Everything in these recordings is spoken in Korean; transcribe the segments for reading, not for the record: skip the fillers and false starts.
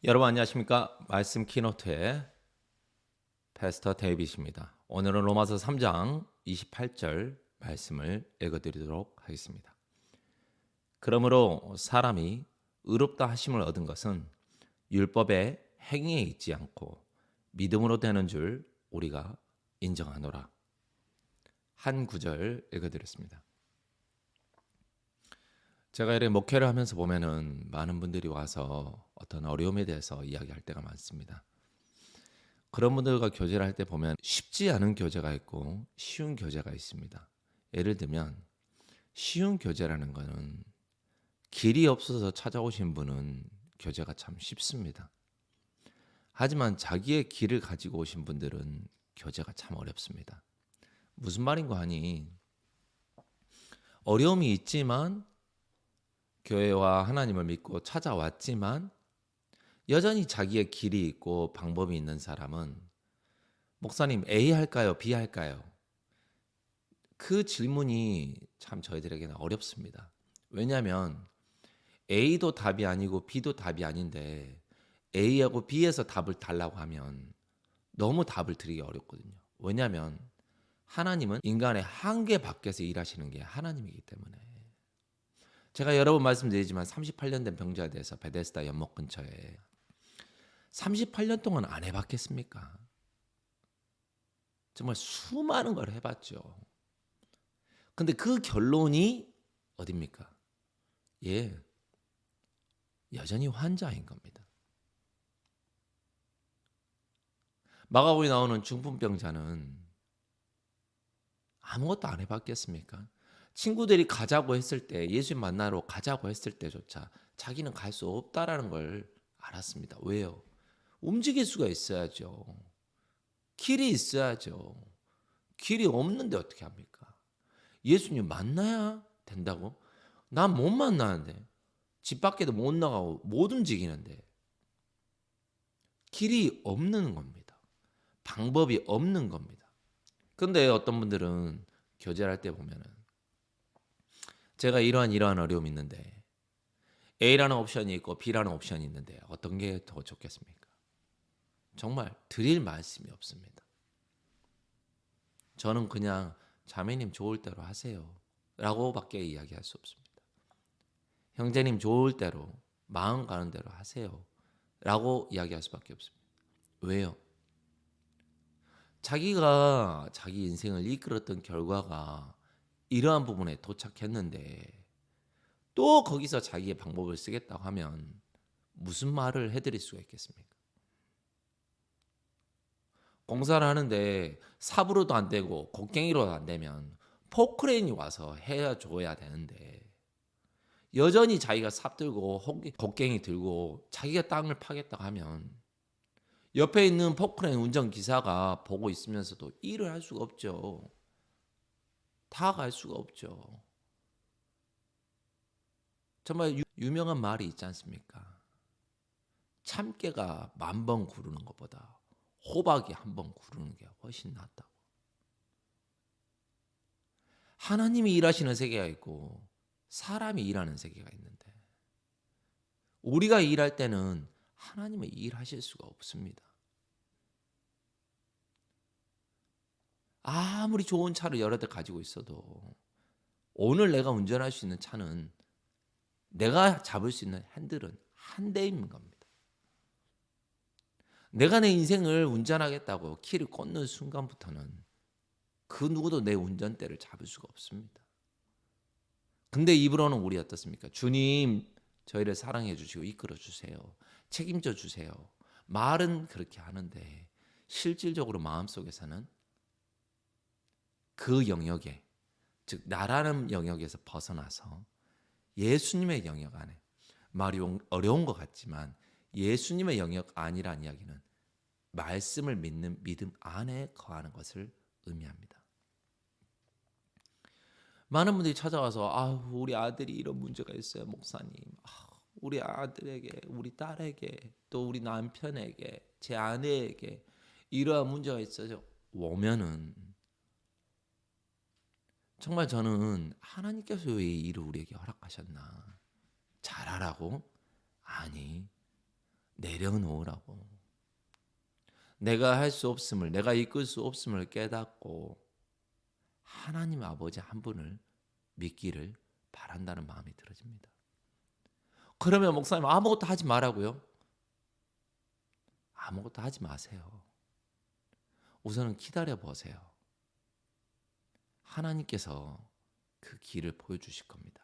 여러분 안녕하십니까? 말씀 키노트의 패스터 데이빗입니다. 오늘은 로마서 3장 28절 말씀을 읽어드리도록 하겠습니다. 그러므로 사람이 의롭다 하심을 얻은 것은 율법의 행위에 있지 않고 믿음으로 되는 줄 우리가 인정하노라. 한 구절 읽어드렸습니다. 제가 이렇게 목회를 하면서 보면은 많은 분들이 와서 어떤 어려움에 대해서 이야기할 때가 많습니다. 그런 분들과 교제를 할 때 보면 쉽지 않은 교제가 있고 쉬운 교제가 있습니다. 예를 들면 쉬운 교제라는 거는 길이 없어서 찾아오신 분은 교제가 참 쉽습니다. 하지만 자기의 길을 가지고 오신 분들은 교제가 참 어렵습니다. 무슨 말인가 하니 어려움이 있지만 교회와 하나님을 믿고 찾아왔지만 여전히 자기의 길이 있고 방법이 있는 사람은 목사님 A 할까요? B 할까요? 그 질문이 참 저희들에게는 어렵습니다. 왜냐하면 A도 답이 아니고 B도 답이 아닌데 A하고 B에서 답을 달라고 하면 너무 답을 드리기 어렵거든요. 왜냐하면 하나님은 인간의 한계 밖에서 일하시는 게 하나님이기 때문에. 제가 여러 번 말씀드리지만 38년 된 병자에 대해서 베데스다 연못 근처에 38년 동안 안 해봤겠습니까? 정말 수많은 걸 해봤죠. 근데 그 결론이 어딥니까? 예, 여전히 환자인 겁니다. 마가복음에 나오는 중풍병자는 아무것도 안 해봤겠습니까? 친구들이 가자고 했을 때, 예수 만나러 가자고 했을 때조차 자기는 갈 수 없다라는 걸 알았습니다. 왜요? 움직일 수가 있어야죠. 길이 있어야죠. 길이 없는데 어떻게 합니까? 예수님 만나야 된다고? 난 못 만나는데. 집 밖에도 못 나가고 못 움직이는데. 길이 없는 겁니다. 방법이 없는 겁니다. 근데 어떤 분들은 교제를 할 때 보면은 제가 이러한 어려움이 있는데 A라는 옵션이 있고 B라는 옵션이 있는데 어떤 게 더 좋겠습니까? 정말 드릴 말씀이 없습니다. 저는 그냥 자매님 좋을 대로 하세요 라고밖에 이야기할 수 없습니다. 형제님 좋을 대로 마음 가는 대로 하세요 라고 이야기할 수밖에 없습니다. 왜요? 자기가 자기 인생을 이끌었던 결과가 이러한 부분에 도착했는데 또 거기서 자기의 방법을 쓰겠다고 하면 무슨 말을 해드릴 수가 있겠습니까? 공사를 하는데 삽으로도 안 되고 곡괭이로도 안 되면 포크레인이 와서 해줘야 되는데 여전히 자기가 삽 들고 곡괭이 들고 자기가 땅을 파겠다고 하면 옆에 있는 포크레인 운전기사가 보고 있으면서도 일을 할 수가 없죠. 다 갈 수가 없죠. 정말 유명한 말이 있지 않습니까? 참깨가 10,000번 구르는 것보다 호박이 1번 구르는 게 훨씬 낫다고. 하나님이 일하시는 세계가 있고 사람이 일하는 세계가 있는데 우리가 일할 때는 하나님은 일하실 수가 없습니다. 아무리 좋은 차를 여러 대 가지고 있어도 오늘 내가 운전할 수 있는 차는 내가 잡을 수 있는 핸들은 한 대인 겁니다. 내가 내 인생을 운전하겠다고 키를 꽂는 순간부터는 그 누구도 내 운전대를 잡을 수가 없습니다. 근데 입으로는 우리 어떻습니까? 주님, 저희를 사랑해 주시고 이끌어 주세요. 책임져 주세요. 말은 그렇게 하는데 실질적으로 마음속에서는 그 영역에, 즉 나라는 영역에서 벗어나서 예수님의 영역 안에, 말이 어려운 것 같지만 예수님의 영역 아니란 이야기는 말씀을 믿는 믿음 안에 거하는 것을 의미합니다. 많은 분들이 찾아와서 우리 아들이 이런 문제가 있어요, 목사님. 우리 아들에게, 우리 딸에게, 또 우리 남편에게, 제 아내에게 이러한 문제가 있어서 오면은 정말 저는 하나님께서 왜 이 일을 우리에게 허락하셨나? 잘하라고? 아니, 내려놓으라고. 내가 할 수 없음을, 내가 이끌 수 없음을 깨닫고 하나님 아버지 한 분을 믿기를 바란다는 마음이 들어집니다. 그러면 목사님 아무것도 하지 말라고요? 아무것도 하지 마세요. 우선은 기다려 보세요. 하나님께서 그 길을 보여주실 겁니다.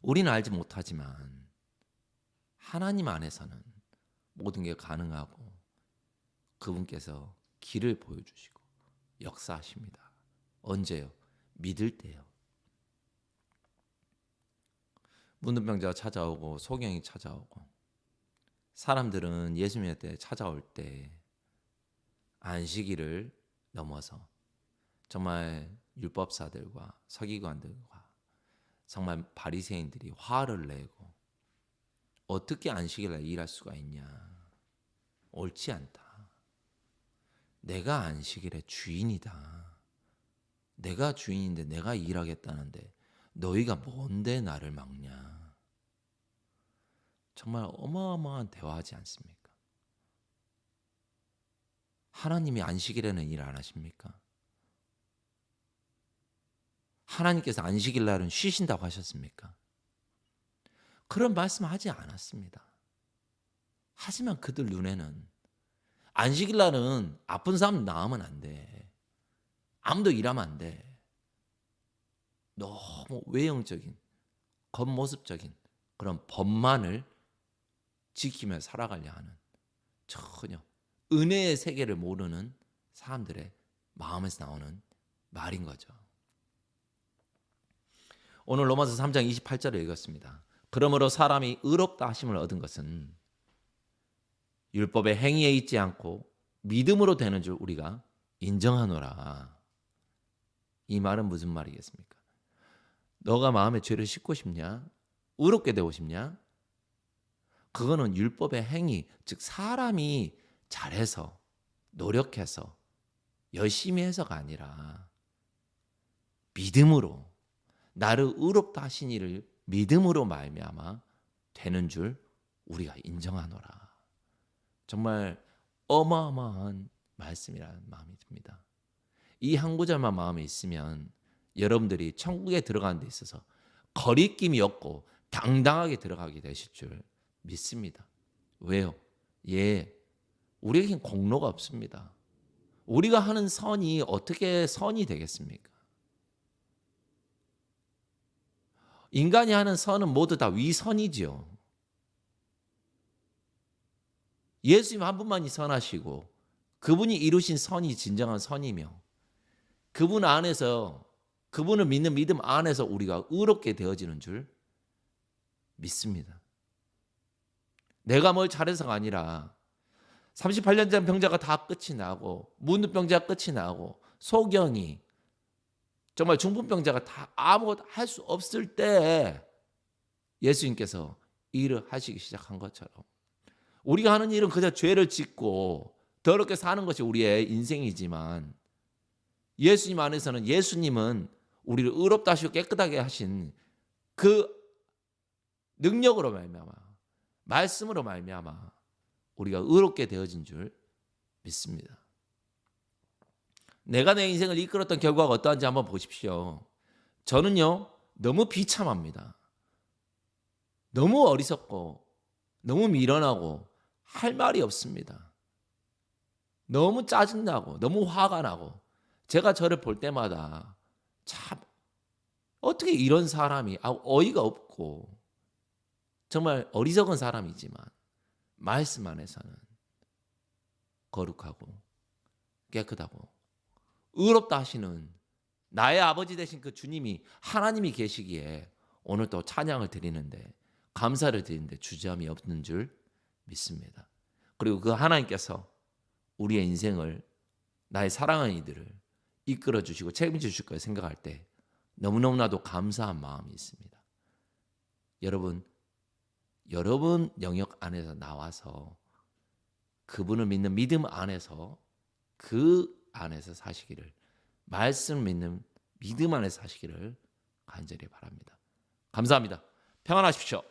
우리는 알지 못하지만 하나님 안에서는 모든 게 가능하고 그분께서 길을 보여주시고 역사하십니다. 언제요? 믿을 때요. 문둥병자가 찾아오고 소경이 찾아오고 사람들은 예수님의 때 찾아올 때 안식일을 넘어서 정말 율법사들과 서기관들과 정말 바리새인들이 화를 내고 어떻게 안식일날 일할 수가 있냐. 옳지 않다. 내가 안식일의 주인이다. 내가 주인인데 내가 일하겠다는데 너희가 뭔데 나를 막냐. 정말 어마어마한 대화하지 않습니까? 하나님이 안식일에는 일 안 하십니까? 하나님께서 안식일 날은 쉬신다고 하셨습니까? 그런 말씀하지 않았습니다. 하지만 그들 눈에는 안식일 날은 아픈 사람 나으면 안 돼. 아무도 일하면 안 돼. 너무 외형적인, 겉모습적인 그런 법만을 지키며 살아가려 하는 전혀 은혜의 세계를 모르는 사람들의 마음에서 나오는 말인 거죠. 오늘 로마서 3장 28절을 읽었습니다. 그러므로 사람이 의롭다 하심을 얻은 것은 율법의 행위에 있지 않고 믿음으로 되는 줄 우리가 인정하노라. 이 말은 무슨 말이겠습니까? 너가 마음에 죄를 씻고 싶냐? 의롭게 되고 싶냐? 그거는 율법의 행위, 즉 사람이 잘해서 노력해서 열심히 해서가 아니라 믿음으로 나를 의롭다 하신 이를 믿음으로 말미암아 되는 줄 우리가 인정하노라. 정말 어마어마한 말씀이라는 마음이 듭니다. 이 한 구절만 마음에 있으면 여러분들이 천국에 들어가는 데 있어서 거리낌이 없고 당당하게 들어가게 되실 줄 믿습니다. 왜요? 우리에겐 공로가 없습니다. 우리가 하는 선이 어떻게 선이 되겠습니까? 인간이 하는 선은 모두 다 위선이지요. 예수님 한 분만이 선하시고 그분이 이루신 선이 진정한 선이며 그분 안에서 그분을 믿는 믿음 안에서 우리가 의롭게 되어지는 줄 믿습니다. 내가 뭘 잘해서가 아니라 38년 전 병자가 다 끝이 나고 문둥병자가 끝이 나고 소경이 정말 중풍병자가 다 아무것도 할 수 없을 때 예수님께서 일을 하시기 시작한 것처럼 우리가 하는 일은 그저 죄를 짓고 더럽게 사는 것이 우리의 인생이지만 예수님 안에서는 예수님은 우리를 의롭다 하시고 깨끗하게 하신 그 능력으로 말미암아 말씀으로 말미암아 우리가 의롭게 되어진 줄 믿습니다. 내가 내 인생을 이끌었던 결과가 어떠한지 한번 보십시오. 저는요 너무 비참합니다. 너무 어리석고 너무 미련하고 할 말이 없습니다. 너무 짜증나고 너무 화가 나고 제가 저를 볼 때마다 참 어떻게 이런 사람이 어이가 없고 정말 어리석은 사람이지만 말씀 안에서는 거룩하고 깨끗하고 의롭다 하시는 나의 아버지 되신 그 주님이 하나님이 계시기에 오늘 또 찬양을 드리는데 감사를 드리는데 주저함이 없는 줄 믿습니다. 그리고 그 하나님께서 우리의 인생을 나의 사랑하는 이들을 이끌어 주시고 책임져 주실 거라 생각할 때 너무너무나도 감사한 마음이 있습니다. 여러분 영역 안에서 나와서 그분을 믿는 믿음 안에서 그 안에서 사시기를 말씀 믿는 믿음 안에서 사시기를 간절히 바랍니다. 감사합니다. 평안하십시오.